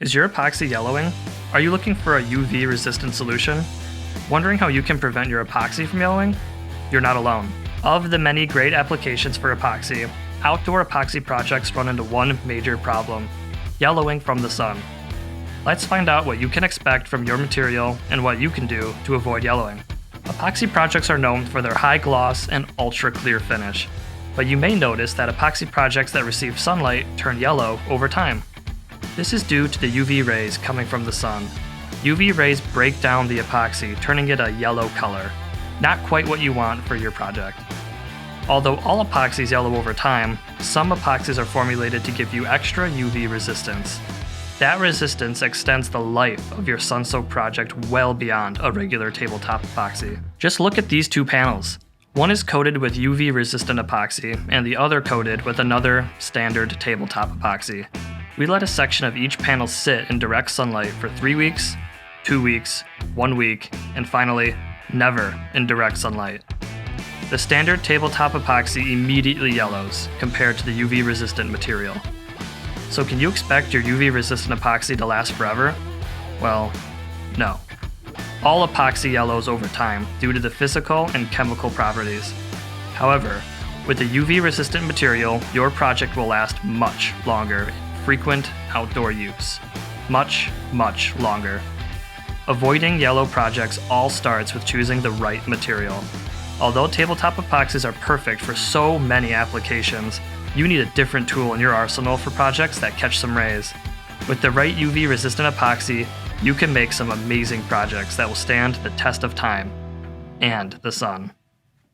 Is your epoxy yellowing? Are you looking for a UV resistant solution? Wondering how you can prevent your epoxy from yellowing? You're not alone. Of the many great applications for epoxy, outdoor epoxy projects run into one major problem: yellowing from the sun. Let's find out what you can expect from your material and what you can do to avoid yellowing. Epoxy projects are known for their high gloss and ultra clear finish, but you may notice that epoxy projects that receive sunlight turn yellow over time. This is due to the UV rays coming from the sun. UV rays break down the epoxy, turning it a yellow color. Not quite what you want for your project. Although all epoxies yellow over time, some epoxies are formulated to give you extra UV resistance. That resistance extends the life of your sun-soaked project well beyond a regular tabletop epoxy. Just look at these two panels. One is coated with UV-resistant epoxy, and the other coated with another standard tabletop epoxy. We let a section of each panel sit in direct sunlight for 3 weeks, 2 weeks, 1 week, and finally, never in direct sunlight. The standard tabletop epoxy immediately yellows compared to the UV-resistant material. So can you expect your UV-resistant epoxy to last forever? Well, no. All epoxy yellows over time due to the physical and chemical properties. However, with the UV-resistant material, your project will last much longer in frequent outdoor use. Much, much longer. Avoiding yellow projects all starts with choosing the right material. Although tabletop epoxies are perfect for so many applications, you need a different tool in your arsenal for projects that catch some rays. With the right UV-resistant epoxy, you can make some amazing projects that will stand the test of time and the sun.